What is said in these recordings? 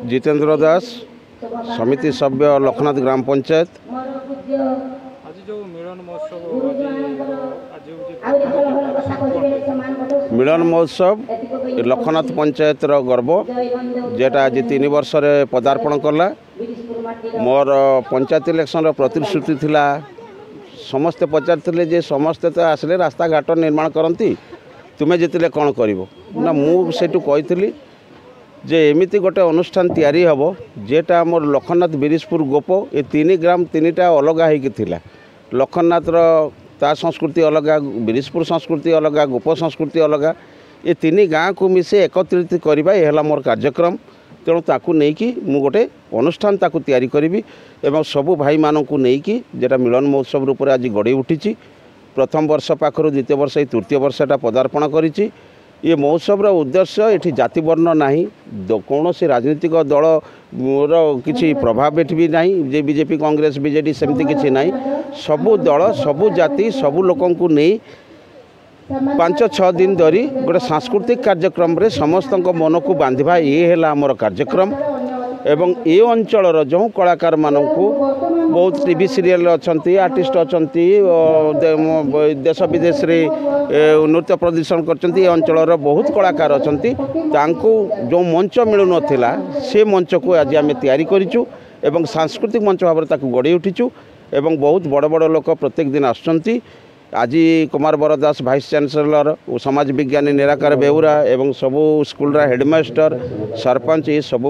जितेंद्र दास समिति सभ्य लखनाथ ग्राम पंचायत। मिलन महोत्सव लखनाथ पंचायत गर्व जेटा आज 3 वर्ष पदार्पण कला। मोर पंचायत इलेक्शन प्रतिश्रुति थिला समस्ते पचार जे समस्ते तो आसले रास्ता घाट निर्माण करती तुम्हें जितले कौन कर ना मुझे कही जे एमती गोटे अनुष्ठान तैयारी हम जेटा मोर लखननाथ बिरिजपुर गोप ये 3 ग्राम 3टा अलग होता। लखननाथ ता संस्कृति अलग, बिरिजपुर संस्कृति अलग, गोप संस्कृति अलग, ये 3 गाँ को मिसे एकत्रित करवा यह मोर कार्यक्रम। तेणु ताकू नहीं मु गोटे अनुष्ठान ताकू तैयारी करी एवं सबू भाई मानू नहीं जेटा मिलन महोत्सव रूप से आज गढ़ी उठी। प्रथम वर्ष पाखर द्वितीय वर्ष तृतीय वर्षटा पदार्पण करी। ये महोत्सव उद्देश्य ये जाति वर्ण ना कौन से राजनीतिक दल किसी प्रभाव एटी भी ना जे बीजेपी कांग्रेस बीजेडी सेमती किसी ना सबू दल सबू जाति सबू लोकों को नहीं 5-6 दिन धरी गोटे सांस्कृतिक कार्यक्रम रे समस्त मन को बांधा ये है आमर कार्यक्रम। एवं ये अंचल जो कलाकार मानू बहुत टीवी सीरियल अच्छा आर्टिस्ट अच्छा देश विदेश रे नृत्य प्रदर्शन कर अंचल बहुत कलाकार अच्छा जो मंच मिलू नाला से मंच को आज आम तैयारी करूँ एवं सांस्कृतिक मंच भाव में गढ़ी उठीचु एवं बहुत बड़ बड़ लोक प्रत्येक दिन आसुँच। आज कुमार बर दास भाइस चांसलर समाज विज्ञानी निराकार बेउरा एवं सबू स्कूल हेडमास्टर सरपंच ये सबू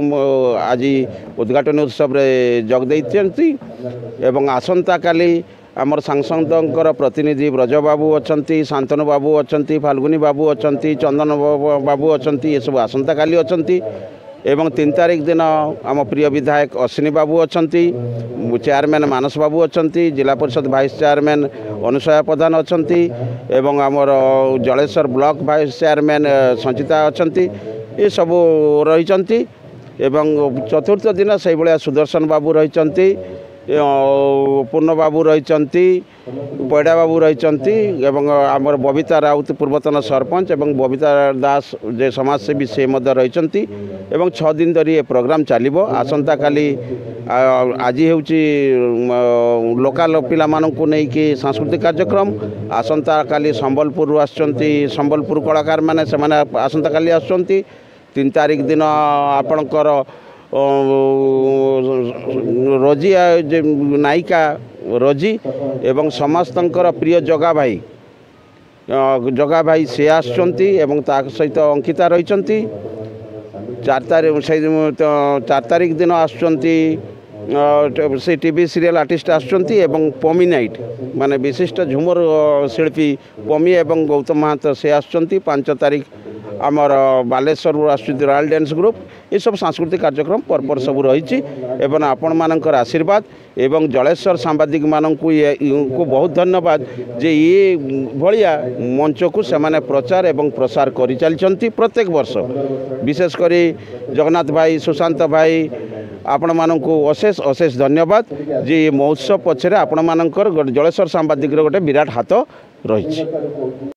आज उद्घाटन उत्सव रे जग देइछन्ती। एवं आसंता काली आमर सांसदों प्रतिनिधि ब्रज बाबू अच्छा, शांतनु बाबू अच्छा, फाल्गुनी बाबू अच्छा, चंदन बाबू अच्छा, ये सब आसंता काली अच्छा। एवं 3 तारीख दिन आम प्रिय विधायक अश्विनी बाबू अच्छा, चेयरमैन मानस बाबू अच्छा, जिला परिषद भाइस चेयरमैन अनुसया प्रधान अच्छा एवं आमर जलेश्वर ब्लॉक भाइस चेयरमैन संचिता अच्छा ये सब रही। एवं चतुर्थ दिन से भाया सुदर्शन बाबू रही, पूर्ण बाबू रही, पैड़ा बाबू रही एवं आमर बबीता राउत पूर्वतन सरपंच एवं बबीता दास जे समाजसेवी से रही। 6 दिन धरी ये प्रोग्राम चलो। आसंता काली आज हूँ लोकाल पिला मानू नहीं कि सांस्कृतिक कार्यक्रम। आसंता काली संबलपुर संबलपुर कलाकार माने से आसंता काली आसुँच। 3 तारीख दिन आपणकर रोजी नायिका रोजी एवं समस्तंकर प्रिय जगा भाई से आसुँच एवं सहित अंकिता रही। 4 तारीख दिन आसुँच से टीवी सीरियल आर्टिस्ट आसुँच एवं पमी नाइट माने विशिष्ट झुमर शिल्पी पमी एवं गौतम महात से आसुँच। 5 तारीख आमर बालेश्वर आसुँच रॉयल डांस ग्रुप ये सब सांस्कृतिक कार्यक्रम परपर सब रही। एवं आपण मानकर आशीर्वाद एवं जलेश्वर सांबादिक मानू को बहुत धन्यवाद जे ये भलिया मंच को से प्रचार एवं प्रसार कर चलती प्रत्येक वर्ष। विशेषकर जगन्नाथ भाई सुशांत भाई आपण मानू अशेष अशेष धन्यवाद जे ये महोत्सव पछरे आपण मानकर जलेश्वर सांबादिक गोटे विराट हाथ रही।